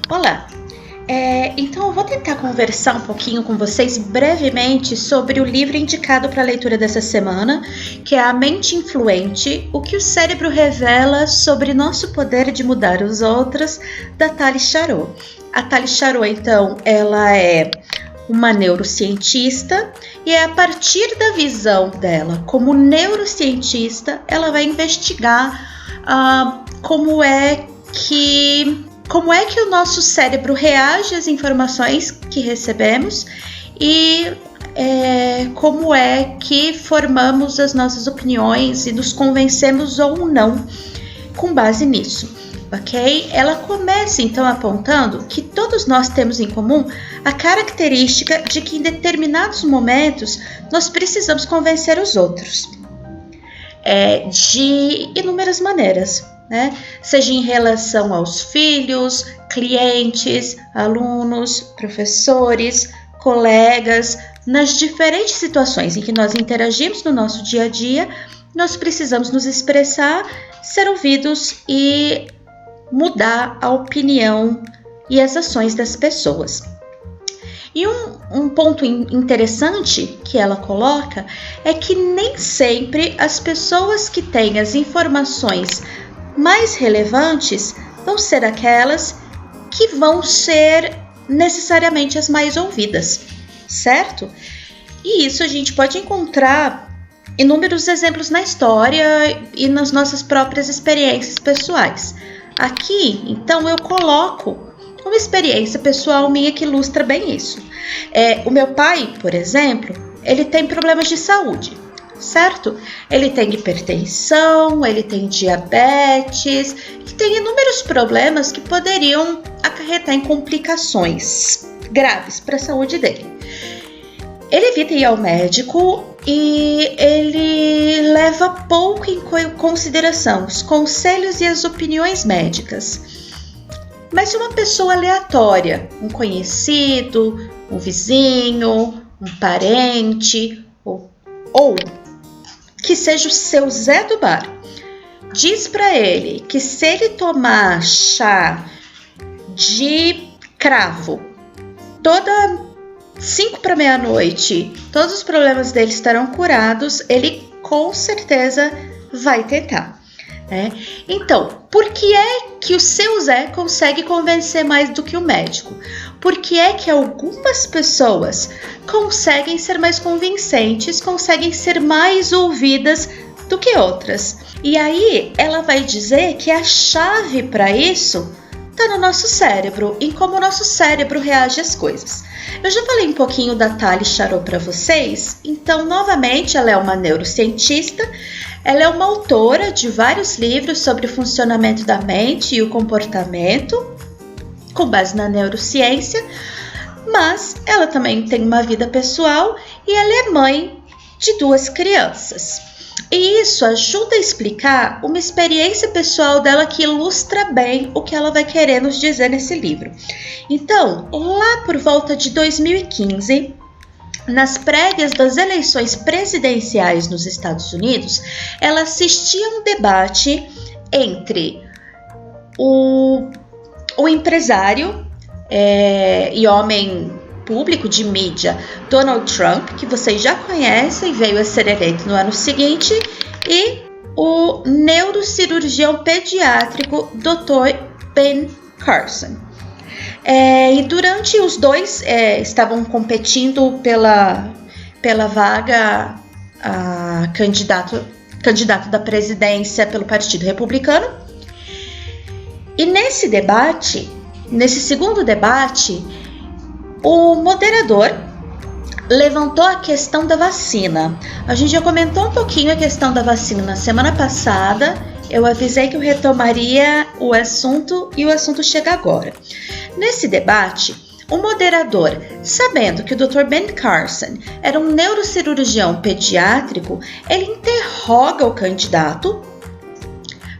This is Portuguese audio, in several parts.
Olá! Então eu vou tentar conversar um pouquinho com vocês brevemente sobre o livro indicado para a leitura dessa semana, que é A Mente Influente, o que o cérebro revela sobre nosso poder de mudar os outros, da Tali Sharot. A Tali Sharot, então, ela é uma neurocientista e é a partir da visão dela como neurocientista, ela vai investigar como é que o nosso cérebro reage às informações que recebemos e como é que formamos as nossas opiniões e nos convencemos ou não com base nisso, ok? Ela começa então apontando que todos nós temos em comum a característica de que em determinados momentos nós precisamos convencer os outros de inúmeras maneiras. Seja em relação aos filhos, clientes, alunos, professores, colegas, nas diferentes situações em que nós interagimos no nosso dia a dia, nós precisamos nos expressar, ser ouvidos e mudar a opinião e as ações das pessoas. E um ponto interessante que ela coloca é que nem sempre as pessoas que têm as informações mais relevantes vão ser aquelas que vão ser necessariamente as mais ouvidas, certo? E isso a gente pode encontrar inúmeros exemplos na história e nas nossas próprias experiências pessoais. Aqui, então, eu coloco uma experiência pessoal minha que ilustra bem isso. O meu pai, por exemplo, ele tem problemas de saúde, certo? Ele tem hipertensão, ele tem diabetes, que tem inúmeros problemas que poderiam acarretar em complicações graves para a saúde dele. Ele evita ir ao médico e ele leva pouco em consideração os conselhos e as opiniões médicas. Mas se uma pessoa aleatória, um conhecido, um vizinho, um parente ou que seja o seu Zé do bar, diz para ele que se ele tomar chá de cravo toda 5 para meia-noite, todos os problemas dele estarão curados, ele com certeza vai tentar. Então, por que é que o seu Zé consegue convencer mais do que o médico? Por que é que algumas pessoas conseguem ser mais convincentes, conseguem ser mais ouvidas do que outras? E aí ela vai dizer que a chave para isso está no nosso cérebro, em como o nosso cérebro reage às coisas. Eu já falei um pouquinho da Tali Sharot para vocês, então novamente ela é uma neurocientista, ela é uma autora de vários livros sobre o funcionamento da mente e o comportamento, com base na neurociência, mas ela também tem uma vida pessoal e ela é mãe de 2 crianças. E isso ajuda a explicar uma experiência pessoal dela que ilustra bem o que ela vai querer nos dizer nesse livro. Então, lá por volta de 2015, nas prévias das eleições presidenciais nos Estados Unidos, ela assistia a um debate entre o empresário e homem público de mídia Donald Trump, que vocês já conhecem, veio a ser eleito no ano seguinte, e o neurocirurgião pediátrico Dr. Ben Carson. E durante os dois estavam competindo pela vaga a candidato da presidência pelo Partido Republicano. E nesse segundo debate, o moderador levantou a questão da vacina. A gente já comentou um pouquinho a questão da vacina na semana passada. Eu avisei que eu retomaria o assunto e o assunto chega agora. Nesse debate, o moderador, sabendo que o Dr. Ben Carson era um neurocirurgião pediátrico, ele interroga o candidato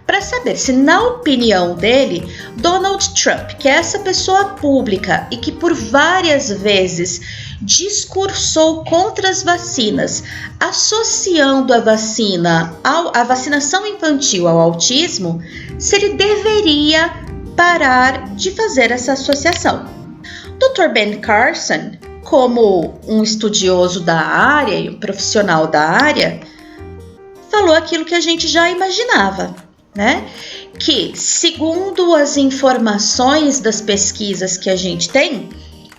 para saber se, na opinião dele, Donald Trump, que é essa pessoa pública e que por várias vezes discursou contra as vacinas, associando a vacinação infantil ao autismo, se ele deveria parar de fazer essa associação. Dr. Ben Carson, como um estudioso da área e um profissional da área, falou aquilo que a gente já imaginava, né? Que, segundo as informações das pesquisas que a gente tem,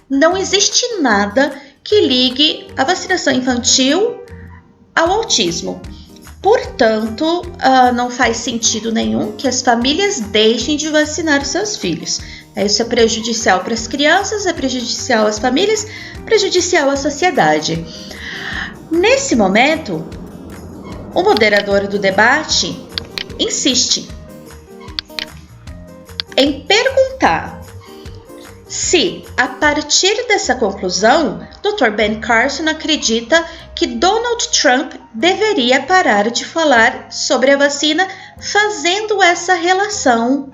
não existe nada que ligue a vacinação infantil ao autismo. Portanto, não faz sentido nenhum que as famílias deixem de vacinar seus filhos. Isso é prejudicial para as crianças, é prejudicial às famílias, prejudicial à sociedade. Nesse momento, o moderador do debate insiste em perguntar se, a partir dessa conclusão, Dr. Ben Carson acredita que Donald Trump deveria parar de falar sobre a vacina, fazendo essa relação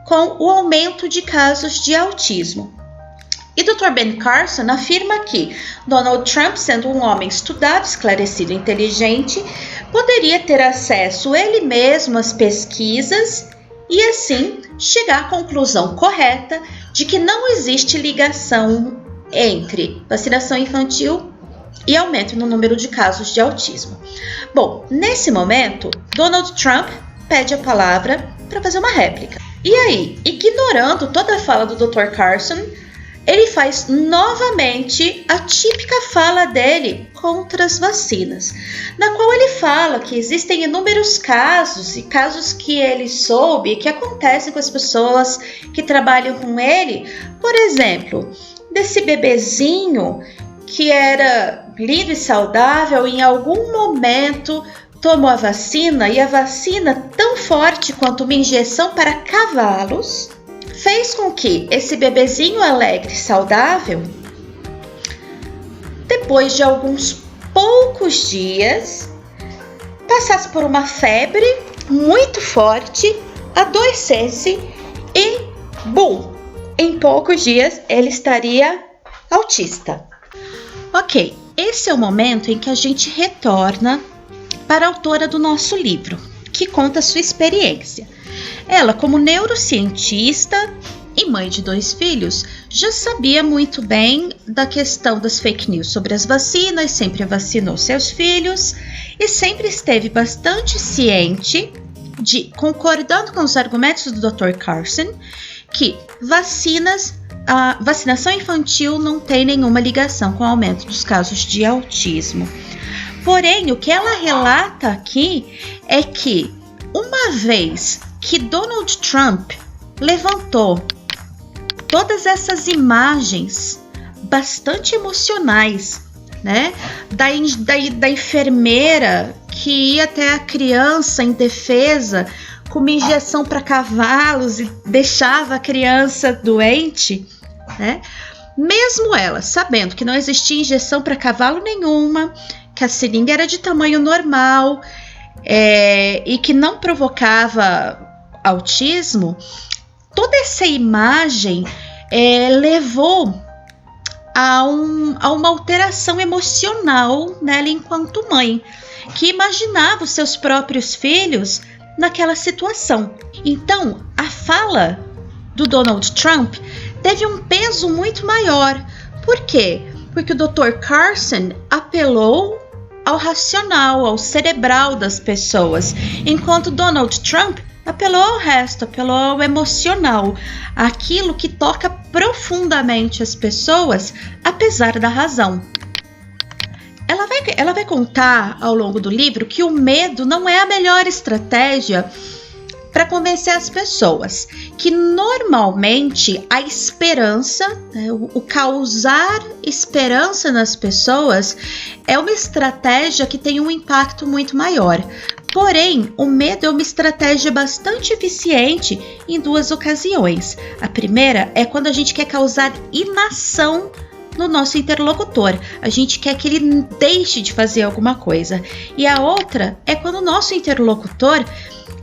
com o aumento de casos de autismo. E Dr. Ben Carson afirma que Donald Trump, sendo um homem estudado, esclarecido e inteligente, poderia ter acesso ele mesmo às pesquisas e assim chegar à conclusão correta de que não existe ligação entre vacinação infantil e aumento no número de casos de autismo. Bom, nesse momento, Donald Trump pede a palavra para fazer uma réplica. E aí, ignorando toda a fala do Dr. Carson, ele faz novamente a típica fala dele contra as vacinas, na qual ele fala que existem inúmeros casos e casos que ele soube que acontecem com as pessoas que trabalham com ele. Por exemplo, desse bebezinho que era lindo e saudável, em algum momento tomou a vacina e a vacina, tão forte quanto uma injeção para cavalos, fez com que esse bebezinho alegre e saudável, depois de alguns poucos dias, passasse por uma febre muito forte, adoecesse e, bum, em poucos dias ele estaria autista. Ok, esse é o momento em que a gente retorna para a autora do nosso livro, que conta a sua experiência. Ela, como neurocientista e mãe de 2 filhos, já sabia muito bem da questão das fake news sobre as vacinas, sempre vacinou seus filhos e sempre esteve bastante ciente de, concordando com os argumentos do Dr. Carson, que a vacinação infantil não tem nenhuma ligação com o aumento dos casos de autismo. Porém, o que ela relata aqui é que, uma vez que Donald Trump levantou todas essas imagens bastante emocionais, né? Da enfermeira que ia até a criança indefesa com uma injeção para cavalos e deixava a criança doente, né? Mesmo ela sabendo que não existia injeção para cavalo nenhuma, que a seringa era de tamanho normal e que não provocava autismo, toda essa imagem levou a uma alteração emocional nela enquanto mãe, que imaginava os seus próprios filhos naquela situação. Então, a fala do Donald Trump teve um peso muito maior. Por quê? Porque o Dr. Carson apelou ao racional, ao cerebral das pessoas, enquanto Donald Trump apelou ao resto, apelou ao emocional, aquilo que toca profundamente as pessoas, apesar da razão. Ela vai contar ao longo do livro que o medo não é a melhor estratégia para convencer as pessoas, que normalmente a esperança, né, o causar esperança nas pessoas é uma estratégia que tem um impacto muito maior. Porém, o medo é uma estratégia bastante eficiente em 2 ocasiões. A primeira é quando a gente quer causar inação no nosso interlocutor. A gente quer que ele deixe de fazer alguma coisa. E a outra é quando o nosso interlocutor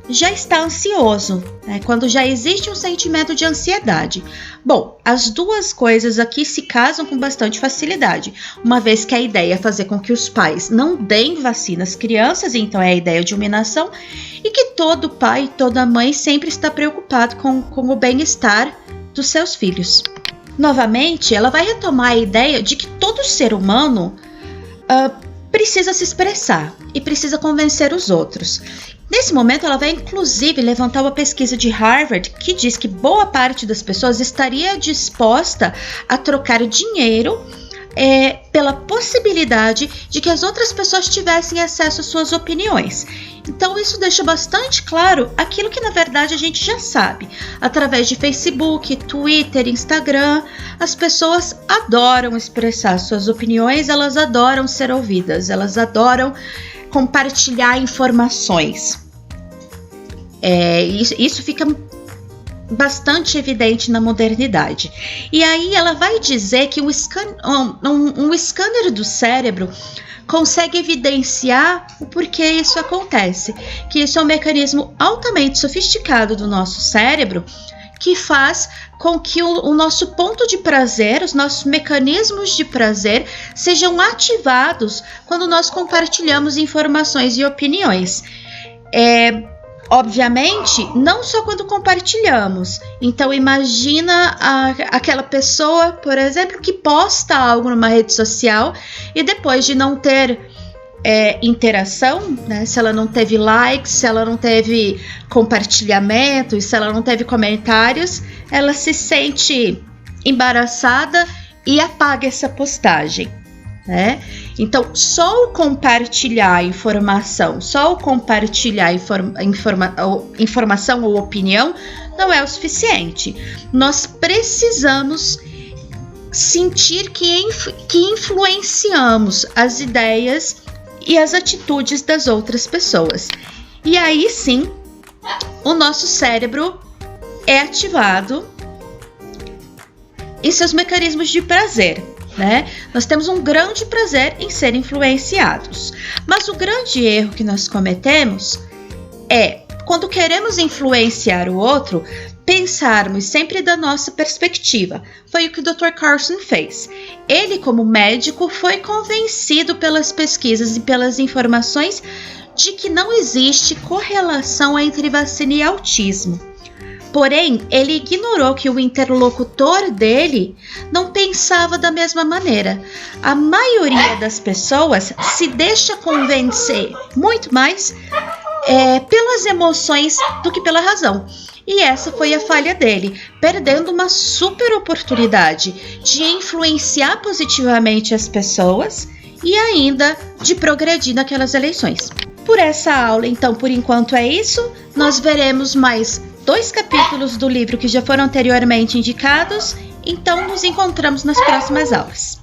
já está ansioso, né? Quando já existe um sentimento de ansiedade. Bom, as duas coisas aqui se casam com bastante facilidade, uma vez que a ideia é fazer com que os pais não deem vacina às crianças, então é a ideia de uma inação, e que todo pai e toda mãe sempre está preocupado com o bem-estar dos seus filhos. Novamente, ela vai retomar a ideia de que todo ser humano precisa se expressar e precisa convencer os outros. Nesse momento, ela vai inclusive levantar uma pesquisa de Harvard que diz que boa parte das pessoas estaria disposta a trocar dinheiro pela possibilidade de que as outras pessoas tivessem acesso às suas opiniões. Então isso deixa bastante claro aquilo que na verdade a gente já sabe. Através de Facebook, Twitter, Instagram, as pessoas adoram expressar suas opiniões, elas adoram ser ouvidas, elas adoram compartilhar informações. Isso fica bastante evidente na modernidade. E aí ela vai dizer que um scanner do cérebro consegue evidenciar o porquê isso acontece, que isso é um mecanismo altamente sofisticado do nosso cérebro que faz com que o nosso ponto de prazer, os nossos mecanismos de prazer sejam ativados quando nós compartilhamos informações e opiniões. Obviamente, não só quando compartilhamos. Então, imagina aquela pessoa, por exemplo, que posta algo numa rede social e depois de não ter interação, né, se ela não teve likes, se ela não teve compartilhamento, se ela não teve comentários, ela se sente embaraçada e apaga essa postagem. Né? Então, só o compartilhar informação, informação ou opinião não é o suficiente. Nós precisamos sentir que influenciamos as ideias e as atitudes das outras pessoas. E aí sim, o nosso cérebro é ativado em seus mecanismos de prazer. Né? Nós temos um grande prazer em ser influenciados, mas o grande erro que nós cometemos é, quando queremos influenciar o outro, pensarmos sempre da nossa perspectiva. Foi o que o Dr. Carson fez. Ele, como médico, foi convencido pelas pesquisas e pelas informações de que não existe correlação entre vacina e autismo. Porém, ele ignorou que o interlocutor dele não pensava da mesma maneira. A maioria das pessoas se deixa convencer muito mais pelas emoções do que pela razão. E essa foi a falha dele, perdendo uma super oportunidade de influenciar positivamente as pessoas e ainda de progredir naquelas eleições. Por essa aula, então, por enquanto é isso. Nós veremos mais 2 capítulos do livro que já foram anteriormente indicados, então nos encontramos nas próximas aulas.